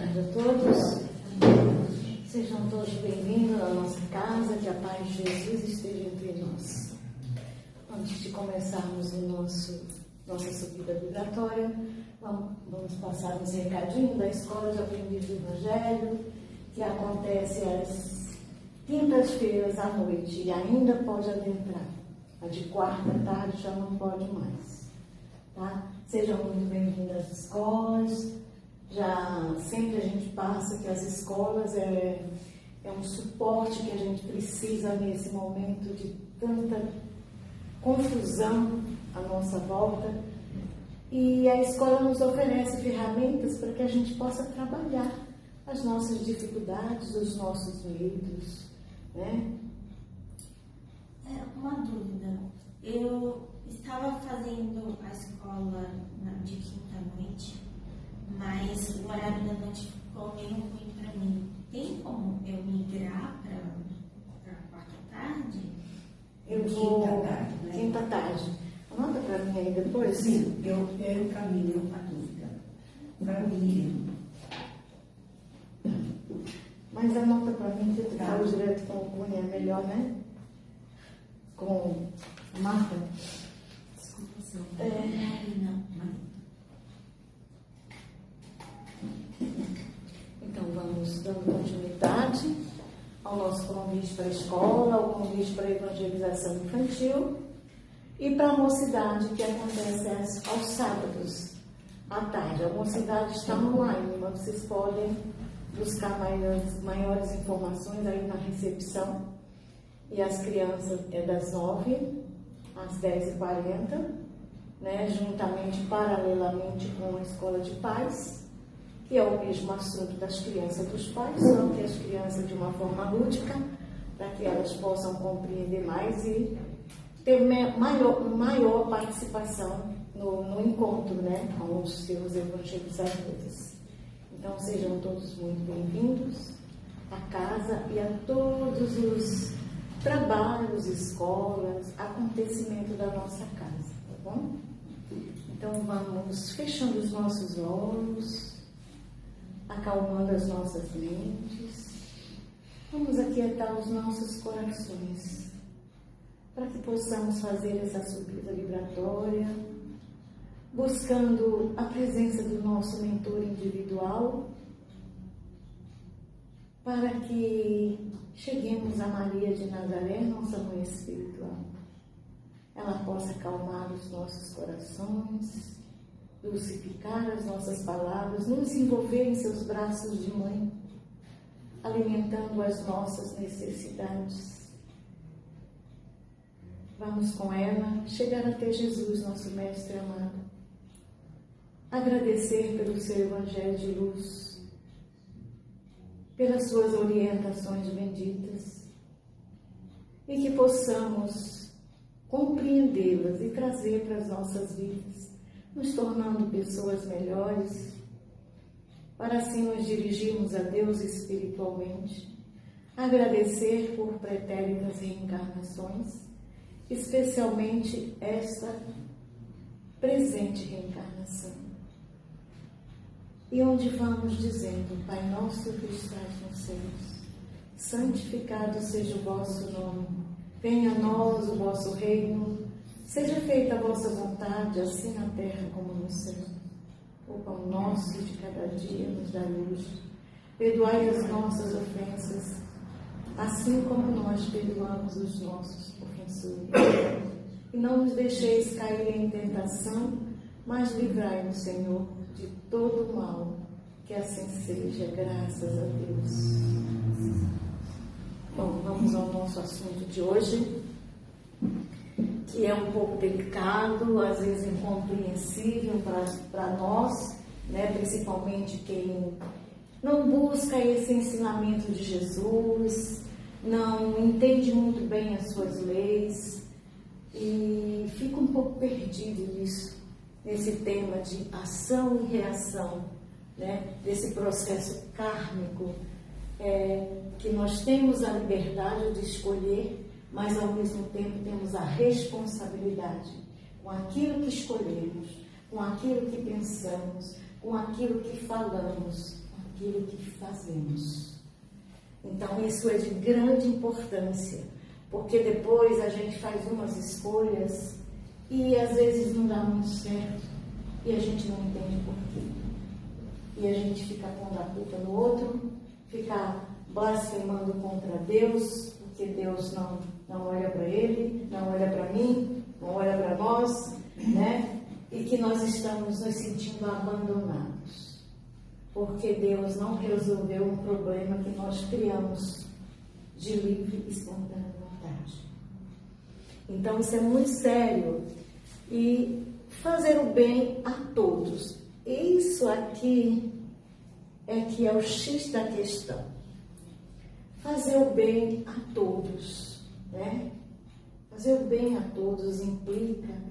tarde a todos. Sejam todos bem-vindos à nossa casa, que a paz de Jesus esteja entre nós. Antes de começarmos nossa subida vibratória, vamos passar uns recadinhos da Escola de Aprendiz do Evangelho, que acontece às quintas-feiras à noite e ainda pode adentrar. A de quarta tarde já não pode mais. Tá? Sejam muito bem-vindos às escolas. Já sempre a gente passa que as escolas é um suporte que a gente precisa nesse momento de tanta confusão à nossa volta. E a escola nos oferece ferramentas para que a gente possa trabalhar as nossas dificuldades, os nossos medos, né? Uma dúvida. Eu estava fazendo a escola de quinta-noite, mas o horário da noite ficou meio ruim para mim. Tem como eu migrar para quarta-tarde? Eu vou quinta-tarde. Anota para mim aí depois? Sim, eu caminho com a dúvida. Para mim. Mas anota para mim que tu fala direto com o Cunha, é melhor, né? Com a Marta. Desculpa, seu Então, vamos dando continuidade ao nosso convite para a escola, ao convite para a evangelização infantil e para a mocidade, que acontece aos sábados à tarde. A mocidade está online, mas vocês podem buscar maiores informações aí na recepção. E as crianças é das 9 às 10h40, né, juntamente, paralelamente com a escola de pais, que é o mesmo assunto das crianças dos pais, só que as crianças de uma forma lúdica, para que elas possam compreender mais e ter maior participação no encontro, né, com os seus evangelizadores. Então, sejam todos muito bem-vindos à casa e a todos os trabalhos, escolas, acontecimento da nossa casa, tá bom? Então, vamos fechando os nossos olhos, acalmando as nossas mentes. Vamos aquietar os nossos corações, para que possamos fazer essa subida vibratória, buscando a presença do nosso mentor individual, para que cheguemos a Maria de Nazaré, nossa mãe espiritual. Ela possa acalmar os nossos corações, dulcificar as nossas palavras, nos envolver em seus braços de mãe, alimentando as nossas necessidades. Vamos com ela chegar até Jesus, nosso Mestre amado. Agradecer pelo seu Evangelho de luz, pelas suas orientações benditas, e que possamos compreendê-las e trazer para as nossas vidas, nos tornando pessoas melhores, para assim nos dirigirmos a Deus espiritualmente, agradecer por pretéritas reencarnações, especialmente esta presente reencarnação. E onde vamos dizendo: Pai nosso que estás nos céus, santificado seja o vosso nome, venha a nós o vosso reino, seja feita a vossa vontade, assim na terra como no céu. O pão nosso de cada dia nos dai hoje. Perdoai as nossas ofensas, assim como nós perdoamos os nossos ofensores. E não nos deixeis cair em tentação, mas livrai-nos, Senhor, de todo o mal, que assim seja, graças a Deus. Bom, vamos ao nosso assunto de hoje, que é um pouco delicado, às vezes incompreensível para nós, né? Principalmente quem não busca esse ensinamento de Jesus, não entende muito bem as suas leis e fica um pouco perdido nisso, nesse tema de ação e reação, né? Desse processo kármico, que nós temos a liberdade de escolher, mas ao mesmo tempo temos a responsabilidade com aquilo que escolhemos, com aquilo que pensamos, com aquilo que falamos, naquilo que fazemos. Então, isso é de grande importância, porque depois a gente faz umas escolhas e às vezes não dá muito certo e a gente não entende por quê. E a gente fica pondo a culpa no outro, fica blasfemando contra Deus, porque Deus não olha para ele, não olha para mim, não olha para nós, né? E que nós estamos nos sentindo abandonados, porque Deus não resolveu um problema que nós criamos de livre e espontânea vontade. Então isso é muito sério. E fazer o bem a todos. Isso aqui é que é o X da questão. Fazer o bem a todos, né? Fazer o bem a todos implica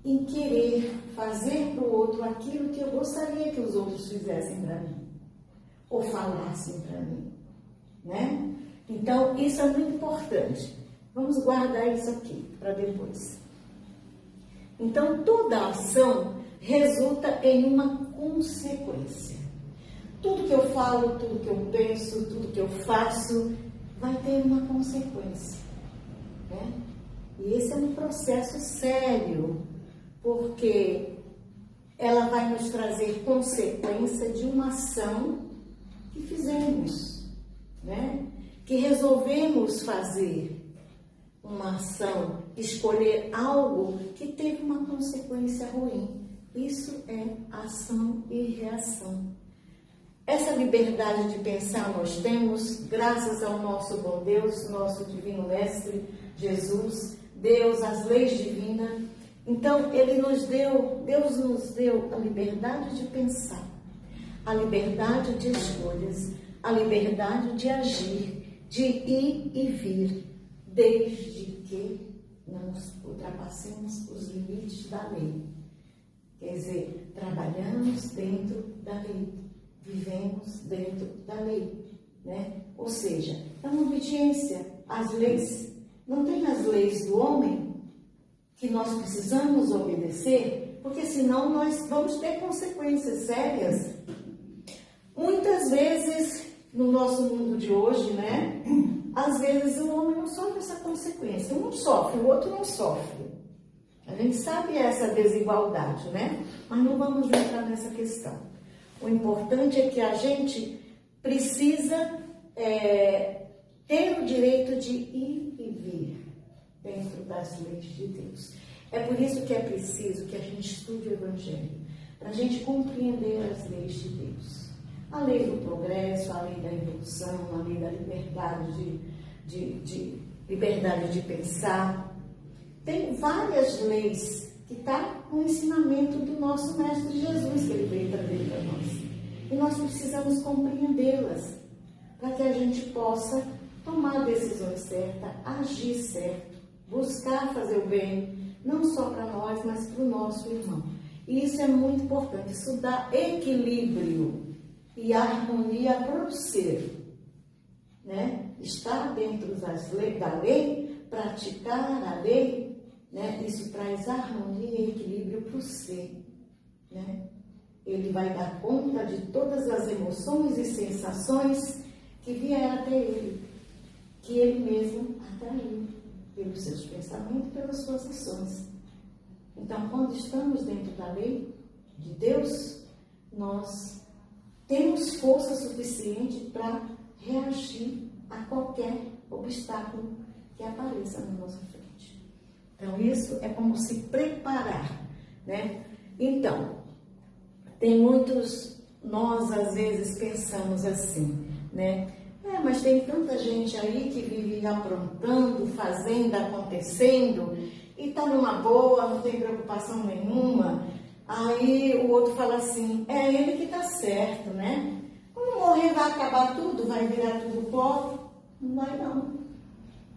em querer fazer para o outro aquilo que eu gostaria que os outros fizessem para mim, ou falassem para mim, né? Então, isso é muito importante. Vamos guardar isso aqui para depois. Então, toda ação resulta em uma consequência. Tudo que eu falo, tudo que eu penso, tudo que eu faço, vai ter uma consequência, né? E esse é um processo sério, porque ela vai nos trazer consequência de uma ação que fizemos, né? Que resolvemos fazer uma ação, escolher algo que teve uma consequência ruim. Isso é ação e reação. Essa liberdade de pensar nós temos, graças ao nosso bom Deus, nosso divino mestre Jesus, Deus, as leis divinas. Então, Deus nos deu a liberdade de pensar, a liberdade de escolhas, a liberdade de agir, de ir e vir, desde que não ultrapassemos os limites da lei. Quer dizer, trabalhamos dentro da lei, vivemos dentro da lei, né? Ou seja, é uma obediência às leis. Não tem as leis do homem que nós precisamos obedecer, porque senão nós vamos ter consequências sérias. Muitas vezes, no nosso mundo de hoje, né? Às vezes o homem não sofre essa consequência. Um sofre, o outro não sofre. A gente sabe essa desigualdade, né? Mas não vamos entrar nessa questão. O importante é que a gente precisa ter o direito de ir e vir dentro das leis de Deus. É por isso que é preciso que a gente estude o Evangelho, para a gente compreender as leis de Deus. A lei do progresso, a lei da evolução, a lei da liberdade liberdade de pensar. Tem várias leis que estão no ensinamento do nosso Mestre Jesus, que ele veio trazer para nós. E nós precisamos compreendê-las, para que a gente possa tomar decisões certas, agir certo, buscar fazer o bem, não só para nós, mas para o nosso irmão. E isso é muito importante, isso dá equilíbrio e harmonia para o ser, né? Estar dentro da lei, praticar a lei, né? Isso traz harmonia e equilíbrio para o ser, né? Ele vai dar conta de todas as emoções e sensações que vieram até ele, que ele mesmo atraiu pelos seus pensamentos e pelas suas ações. Então, quando estamos dentro da lei de Deus, nós temos força suficiente para reagir a qualquer obstáculo que apareça na nossa frente. Então, isso é como se preparar, né? Então, tem muitos, nós às vezes pensamos assim, né? Mas tem tanta gente aí que vive aprontando, fazendo, acontecendo, e está numa boa, não tem preocupação nenhuma. Aí o outro fala assim, é ele que está certo, né? Quando morrer vai acabar tudo, vai virar tudo pó? Não vai não,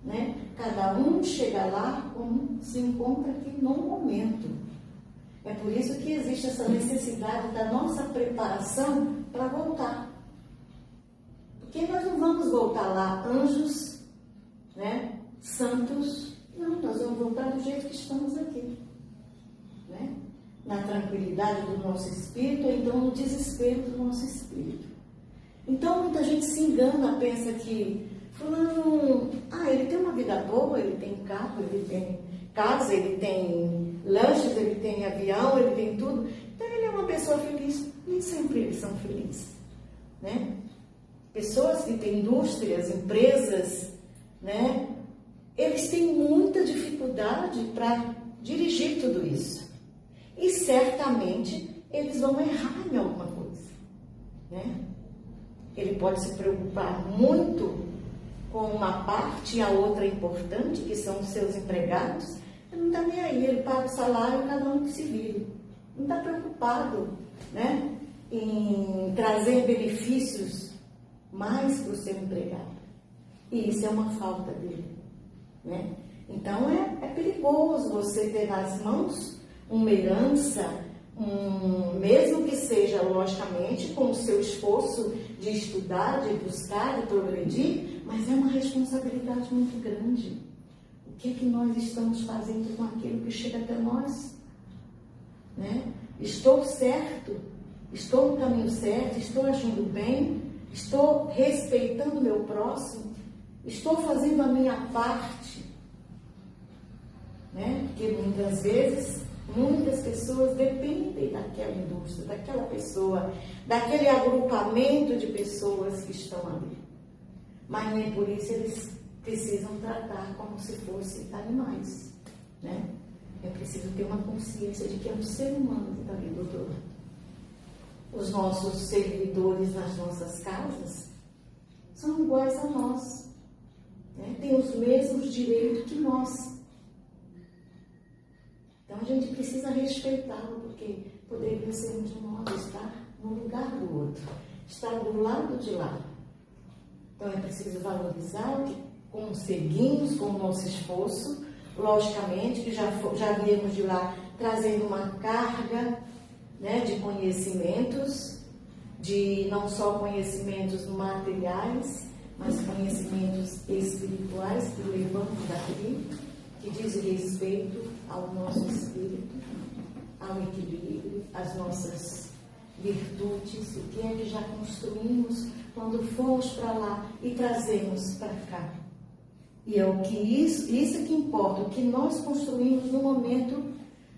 né? Cada um chega lá como se encontra aqui no momento. É por isso que existe essa necessidade da nossa preparação para voltar. Porque nós não vamos voltar lá anjos, né? Santos. Não, nós vamos voltar do jeito que estamos aqui, né? Na tranquilidade do nosso espírito, ou então no desespero do nosso espírito. Então, muita gente se engana, pensa que fulano, ele tem uma vida boa, ele tem carro, ele tem casa, ele tem lanches, ele tem avião, ele tem tudo. Então, ele é uma pessoa feliz. Nem sempre eles são felizes, né? Pessoas que têm indústrias, empresas, né? Eles têm muita dificuldade para dirigir tudo isso. E certamente eles vão errar em alguma coisa, né? Ele pode se preocupar muito com uma parte e a outra importante, que são os seus empregados. Ele não está nem aí, ele paga o salário, cada um que se vire. Não está preocupado, né, em trazer benefícios mais para o seu empregado. E isso é uma falta dele, né? Então é perigoso você ter nas mãos uma herança, mesmo que seja, logicamente, com o seu esforço de estudar, de buscar, de progredir, mas é uma responsabilidade muito grande. O que é que nós estamos fazendo com aquilo que chega até nós? Né? Estou certo? Estou no caminho certo? Estou agindo bem? Estou respeitando o meu próximo? Estou fazendo a minha parte? Né? Porque muitas vezes, muitas pessoas dependem daquela indústria, daquela pessoa, daquele agrupamento de pessoas que estão ali. Mas nem por isso eles precisam tratar como se fossem animais, né? É preciso ter uma consciência de que é um ser humano que está ali do outro lado. Os nossos servidores nas nossas casas são iguais a nós, né? Têm os mesmos direitos que nós. Então a gente precisa respeitá-lo, porque poderia ser um de nós estar no lugar do outro, estar do lado de lá. Então é preciso valorizar o que conseguimos com o nosso esforço, logicamente que já viemos de lá trazendo uma carga, né, de conhecimentos, de não só conhecimentos materiais, mas conhecimentos espirituais que levamos daqui, que diz respeito ao nosso espírito, ao equilíbrio, às nossas virtudes, o que é que já construímos quando fomos para lá e trazemos para cá. E é o que isso que importa, o que nós construímos no momento,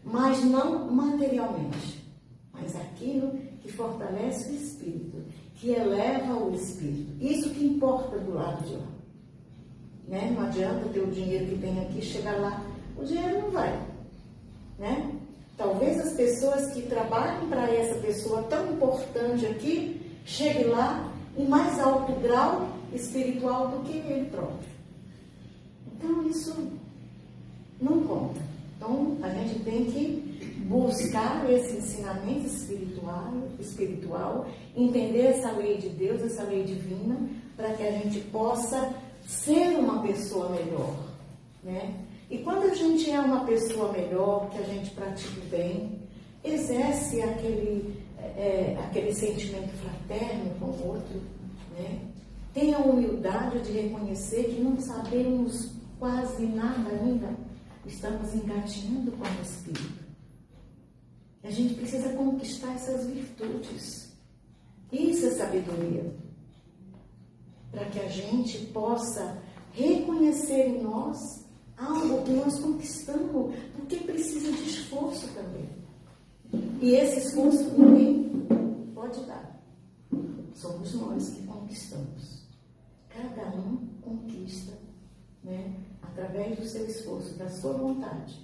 mas não materialmente, mas aquilo que fortalece o espírito, que eleva o espírito. Isso que importa do lado de lá. Né? Não adianta ter o dinheiro que tem aqui, chegar lá, o dinheiro não vai, né? Talvez as pessoas que trabalhem para essa pessoa tão importante aqui, cheguem lá em mais alto grau espiritual do que ele próprio. Então isso não conta. Então a gente tem que buscar esse ensinamento espiritual, entender essa lei de Deus, essa lei divina, para que a gente possa ser uma pessoa melhor, né? E quando a gente é uma pessoa melhor, que a gente pratica bem, exerce aquele sentimento fraterno com o outro, né? Tem a humildade de reconhecer que não sabemos quase nada ainda, estamos engatinhando com o Espírito. A gente precisa conquistar essas virtudes. Isso é sabedoria. Para que a gente possa reconhecer em nós algo que nós conquistamos, porque precisa de esforço também. E esse esforço ninguém pode dar. Somos nós que conquistamos. Cada um conquista, né, através do seu esforço, da sua vontade.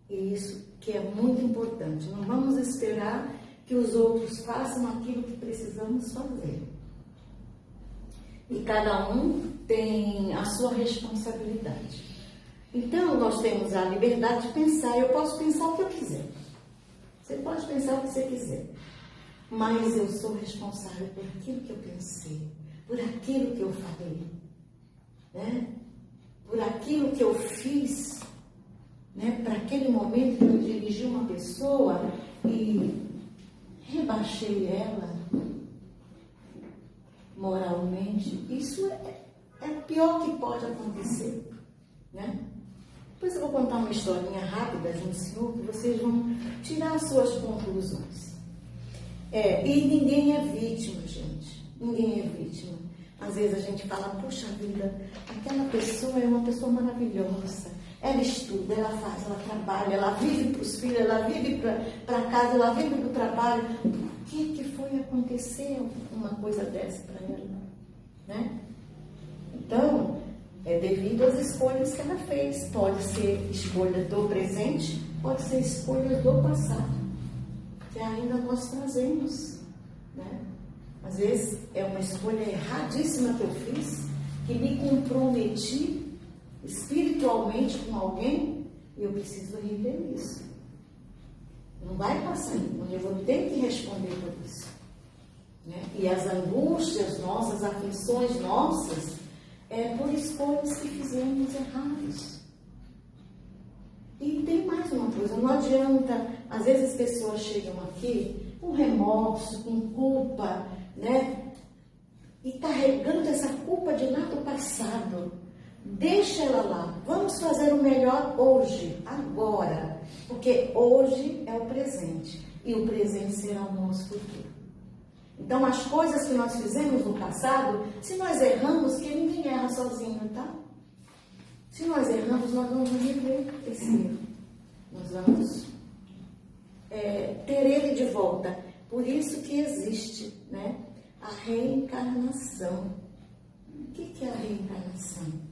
E isso que é muito importante. Não vamos esperar que os outros façam aquilo que precisamos fazer. E cada um tem a sua responsabilidade. Então, nós temos a liberdade de pensar. Eu posso pensar o que eu quiser. Você pode pensar o que você quiser. Mas eu sou responsável por aquilo que eu pensei, por aquilo que eu falei, né? Por aquilo que eu fiz, né? Para aquele momento que eu dirigi uma pessoa e rebaixei ela moralmente. Isso é o pior que pode acontecer, né? Depois eu vou contar uma historinha rápida de um senhor que vocês vão tirar as suas conclusões. E ninguém é vítima, gente. Ninguém é vítima. Às vezes a gente fala, puxa vida, aquela pessoa é uma pessoa maravilhosa. Ela estuda, ela faz, ela trabalha, ela vive para os filhos, ela vive para casa, ela vive para o trabalho. Por que foi acontecer uma coisa dessa para ela? Né? Então, é devido às escolhas que ela fez. Pode ser escolha do presente, pode ser escolha do passado, que ainda nós trazemos. Né? Às vezes é uma escolha erradíssima que eu fiz, que me comprometi espiritualmente com alguém, e eu preciso rever isso. Não vai passar, eu vou ter que responder por isso. Né? E as angústias nossas, as aflições nossas, é por escolhas que fizemos erradas. E tem mais uma coisa, não adianta, às vezes as pessoas chegam aqui com remorso, com culpa, né? E carregando essa culpa de lá do passado. Deixa ela lá. Vamos fazer o melhor hoje, agora. Porque hoje é o presente. E o presente será o nosso futuro. Então, as coisas que nós fizemos no passado, se nós erramos, que ninguém erra sozinho, tá? Se nós erramos, nós vamos viver esse erro. Nós vamos ter ele de volta. Por isso que existe, né, a reencarnação. O que é a reencarnação?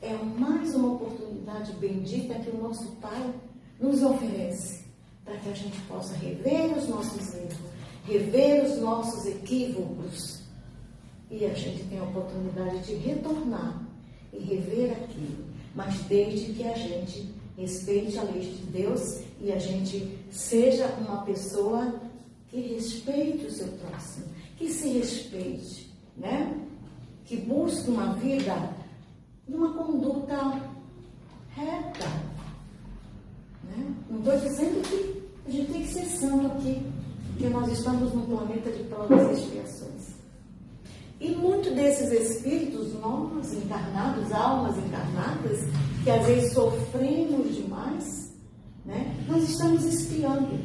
É mais uma oportunidade bendita que o nosso Pai nos oferece para que a gente possa rever os nossos erros, rever os nossos equívocos, e a gente tem a oportunidade de retornar e rever aquilo, mas desde que a gente respeite a lei de Deus e a gente seja uma pessoa que respeite o seu próximo, que se respeite, né? Que busque uma vida, uma conduta reta, né? Não estou dizendo que a gente tem que ser santo aqui, porque nós estamos num planeta de provas e expiações. E muitos desses espíritos, nós encarnados, almas encarnadas, que às vezes sofremos demais, né? Nós estamos expiando,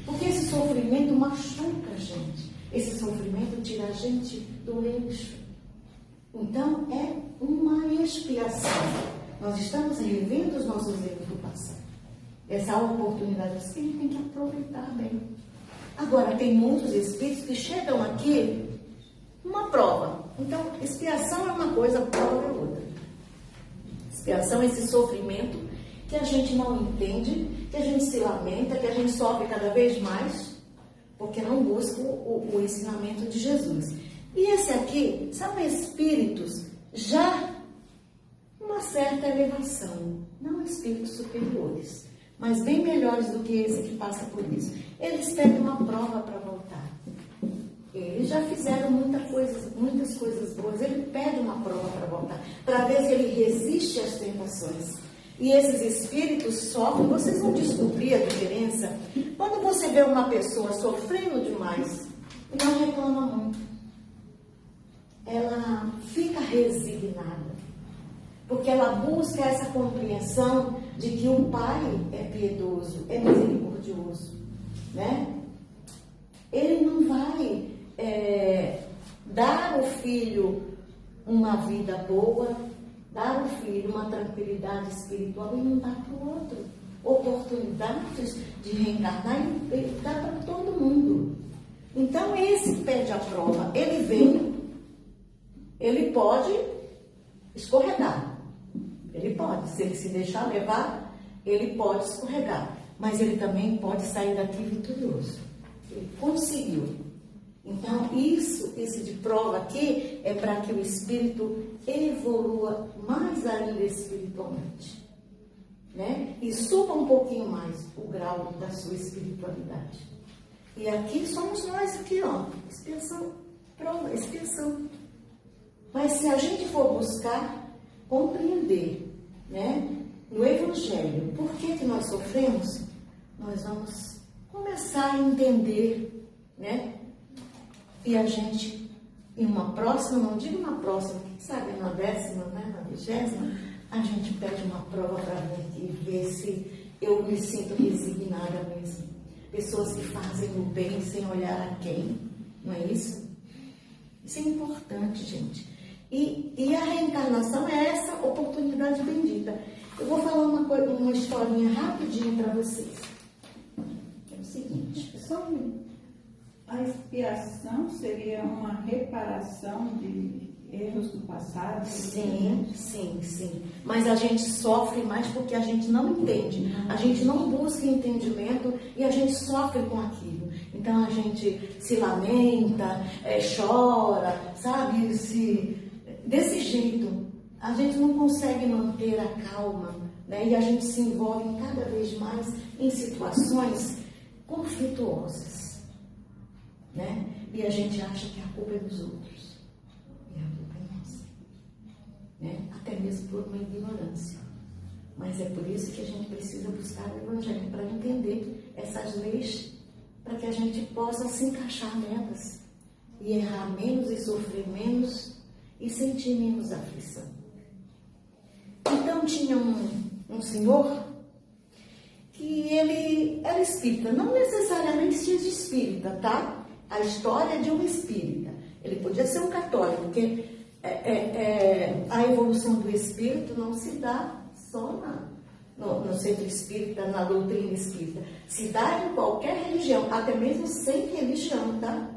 porque esse sofrimento machuca a gente, esse sofrimento tira a gente do eixo. Então, é uma expiação. Nós estamos revendo os nossos erros do passado. Essa é uma oportunidade que a gente tem que aproveitar bem. Agora, tem muitos espíritos que chegam aqui uma prova. Então, expiação é uma coisa, prova é outra. Expiação é esse sofrimento que a gente não entende, que a gente se lamenta, que a gente sofre cada vez mais, porque não busca o ensinamento de Jesus. E esse aqui são espíritos já uma certa elevação, não espíritos superiores, mas bem melhores do que esse que passa por isso. Eles pedem uma prova para voltar. Eles já fizeram muitas coisas boas. Ele pede uma prova para voltar, para ver se ele resiste às tentações. E esses espíritos sofrem. Vocês vão descobrir a diferença quando você vê uma pessoa sofrendo demais e não reclama muito. Ela fica resignada, porque ela busca essa compreensão de que o Pai é piedoso, é misericordioso, né? Ele não vai dar ao filho uma vida boa, dar ao filho uma tranquilidade espiritual e não dá para o outro. Oportunidades de reencarnar, ele dá para todo mundo. Então, esse pede a prova, ele vem. Ele pode escorregar, ele pode, se ele se deixar levar, ele pode escorregar, mas ele também pode sair daqui vitorioso. Ele conseguiu. Então, esse de prova aqui é para que o espírito evolua mais ainda espiritualmente, né? E suba um pouquinho mais o grau da sua espiritualidade. E aqui somos nós aqui, ó, expiação, prova, expiação. Mas se a gente for buscar compreender, né, no Evangelho, por que nós sofremos, nós vamos começar a entender, né? E a gente, em uma próxima, não digo uma próxima, quem sabe na 10ª, né, na 20ª, a gente pede uma prova para vir aqui, ver se eu me sinto resignada mesmo. Pessoas que fazem o bem sem olhar a quem, não é isso? Isso é importante, gente. E a reencarnação é essa oportunidade bendita. Eu vou falar uma historinha rapidinho para vocês. É o seguinte. A expiação seria uma reparação de erros do passado? Sim. Mas a gente sofre mais porque a gente não entende. A gente não busca entendimento e a gente sofre com aquilo. Então a gente se lamenta, chora, sabe? Desse jeito. A gente não consegue manter a calma, né? E a gente se envolve cada vez mais em situações conflituosas, né? E a gente acha que a culpa é dos outros. E a culpa é nossa, né? Até mesmo por uma ignorância. Mas é por isso que a gente precisa buscar o Evangelho, para entender essas leis, para que a gente possa se encaixar nelas e errar menos e sofrer menos e sentir menos aflição. Então tinha um senhor que ele era espírita, não necessariamente seja espírita, tá? A história é de um espírita. Ele podia ser um católico, porque a evolução do espírito não se dá só no centro espírita, na doutrina espírita. Se dá em qualquer religião, até mesmo sem religião, tá?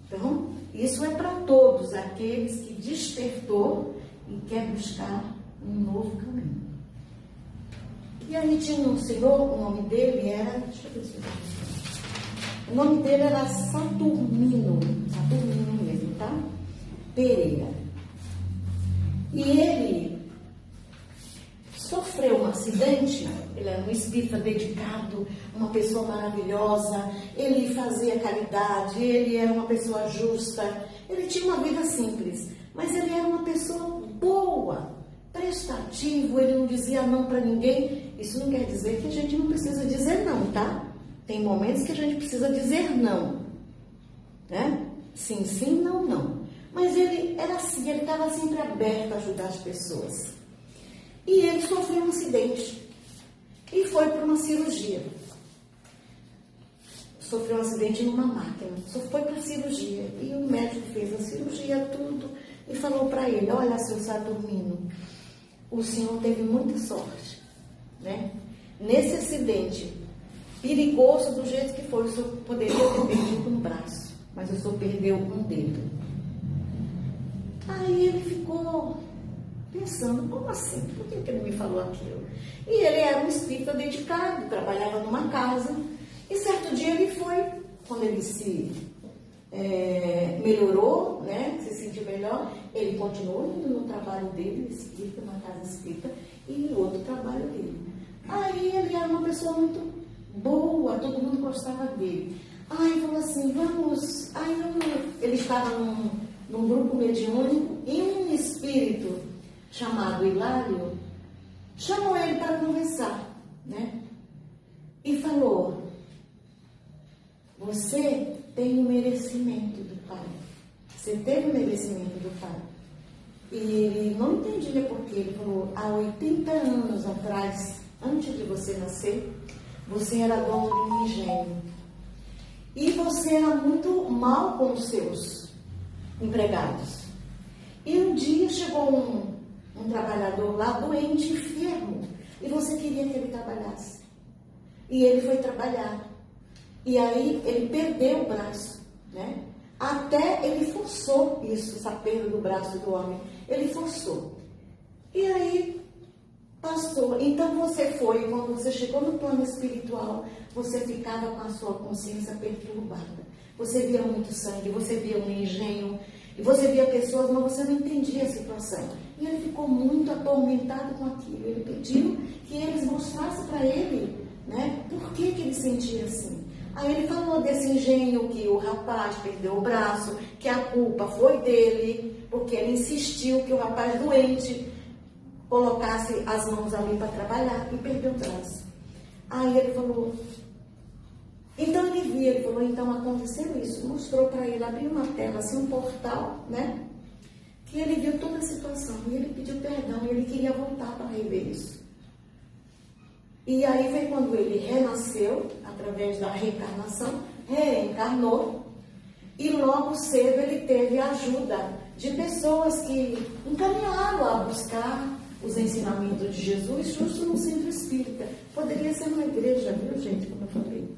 Então, isso é para todos aqueles que despertou e quer buscar um novo caminho. E aí tinha um senhor, o nome dele era... Deixa eu ver se eu... O nome dele era Saturnino mesmo, tá? Pereira. E ele sofreu um acidente. Ele era um espírita dedicado, uma pessoa maravilhosa, ele fazia caridade, ele era uma pessoa justa, ele tinha uma vida simples, mas ele era uma pessoa boa, prestativo, ele não dizia não para ninguém. Isso não quer dizer que a gente não precisa dizer não, tá? Tem momentos que a gente precisa dizer não, né? Sim, sim, não, não. Mas ele era assim, ele estava sempre aberto a ajudar as pessoas. E ele sofreu um acidente e foi para uma cirurgia. Sofreu um acidente numa máquina, só foi para a cirurgia. E o médico fez a cirurgia, tudo, e falou para ele: olha, seu Saturnino, o senhor teve muita sorte, né? Nesse acidente perigoso do jeito que foi, o senhor poderia ter perdido um braço, mas o senhor perdeu um dedo. Aí ele ficou pensando: como assim? Por que ele me falou aquilo? E ele era um espírita dedicado, trabalhava numa casa, e certo dia ele foi, quando ele se melhorou, né, se sentiu melhor, ele continuou indo no trabalho dele, espírita, na casa espírita, e no outro trabalho dele. Aí ele era uma pessoa muito boa, todo mundo gostava dele. Aí falou assim: vamos... Ele estava num grupo mediúnico, e um espírito chamado Hilário chamou ele para conversar, né? E falou: você tem o merecimento do Pai. Você teve o merecimento do Pai. E ele não entendia por quê. Ele falou: há 80 anos atrás, antes de você nascer, você era dono de um engenho. E você era muito mal com os seus empregados. E um dia chegou um trabalhador lá doente, enfermo, e você queria que ele trabalhasse. E ele foi trabalhar. E aí ele perdeu o braço, né? Até ele forçou isso, essa perda do braço do homem. Ele forçou. E aí passou. Então você foi, quando você chegou no plano espiritual, você ficava com a sua consciência perturbada. Você via muito sangue, você via um engenho, e você via pessoas, mas você não entendia a situação. E ele ficou muito atormentado com aquilo. Ele pediu que eles mostrassem para ele, né, por que ele sentia assim. Aí ele falou desse engenho, que o rapaz perdeu o braço, que a culpa foi dele, porque ele insistiu que o rapaz doente colocasse as mãos ali para trabalhar e perdeu o braço. Aí ele falou... Então ele falou: então aconteceu isso. Mostrou para ele, abriu uma tela, assim, um portal, né? Que ele viu toda a situação. E ele pediu perdão, e ele queria voltar para rever isso. E aí foi quando ele renasceu, através da reencarnação, reencarnou. E logo cedo ele teve a ajuda de pessoas que encaminharam a buscar os ensinamentos de Jesus justo no centro espírita. Poderia ser uma igreja, viu, gente, como eu falei.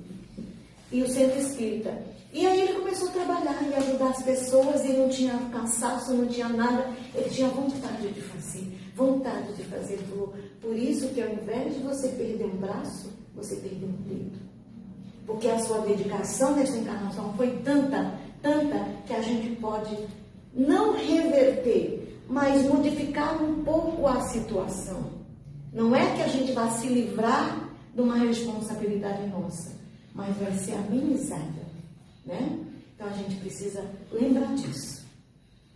E o centro espírita. E aí ele começou a trabalhar e ajudar as pessoas, e não tinha cansaço, não tinha nada. Ele tinha vontade de fazer, vontade de fazer. Por isso que ao invés de você perder um braço, você perdeu um dedo. Porque a sua dedicação nesta encarnação foi tanta que a gente pode não reverter, mas modificar um pouco a situação. Não é que a gente vai se livrar de uma responsabilidade nossa, mas vai ser amenizada, né? Então a gente precisa lembrar disso.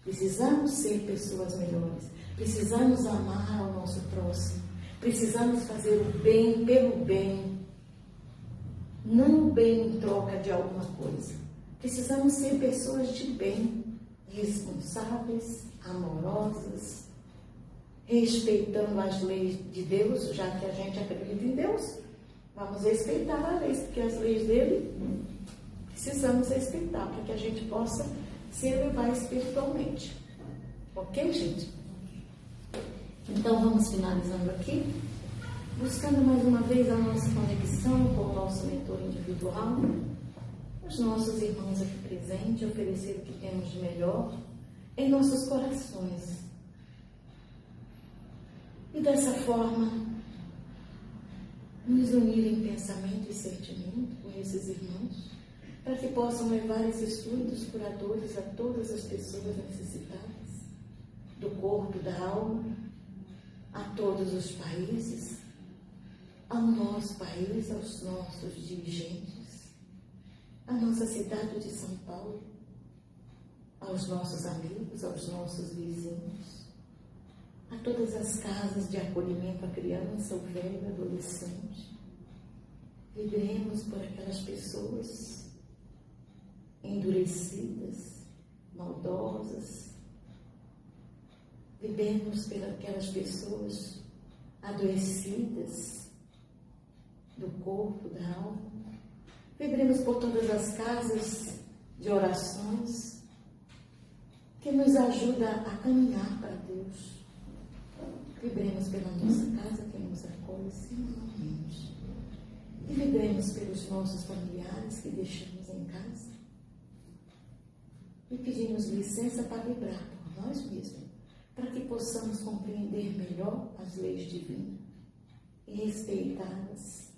Precisamos ser pessoas melhores. Precisamos amar ao nosso próximo. Precisamos fazer o bem pelo bem. Não o bem em troca de alguma coisa. Precisamos ser pessoas de bem, responsáveis, amorosas, respeitando as leis de Deus, já que a gente acredita em Deus. Vamos respeitar as leis, porque as leis dele precisamos respeitar, para que a gente possa se elevar espiritualmente. Ok, gente? Então vamos finalizando aqui, buscando mais uma vez a nossa conexão com o nosso mentor individual, os nossos irmãos aqui presentes, oferecer o que temos de melhor em nossos corações. E dessa forma, nos unir em pensamento e sentimento com esses irmãos, para que possam levar esses estudos curadores a todas as pessoas necessitadas, do corpo, da alma, a todos os países, ao nosso país, aos nossos dirigentes, à nossa cidade de São Paulo, aos nossos amigos, aos nossos vizinhos, a todas as casas de acolhimento à criança, ao velho, ao adolescente. Vibremos por aquelas pessoas endurecidas, maldosas. Vibremos por aquelas pessoas adoecidas do corpo, da alma. Vibremos por todas as casas de orações que nos ajuda a caminhar para Deus. Vibremos pela nossa casa que nos acolhe semanalmente. E vibremos pelos nossos familiares que deixamos em casa. E pedimos licença para vibrar por nós mesmos, para que possamos compreender melhor as leis divinas e respeitá-las.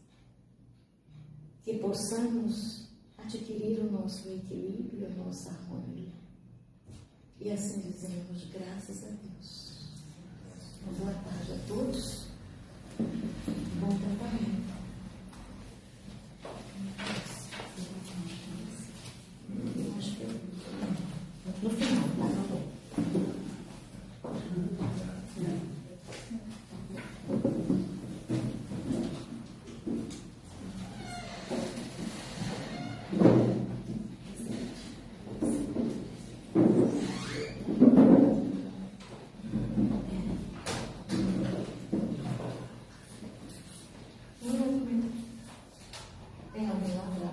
Que possamos adquirir o nosso equilíbrio, a nossa harmonia. E assim dizemos, graças a Deus. Uma boa tarde a todos. Bom tratamento. Acho que no final, tá? Tem alguém lá para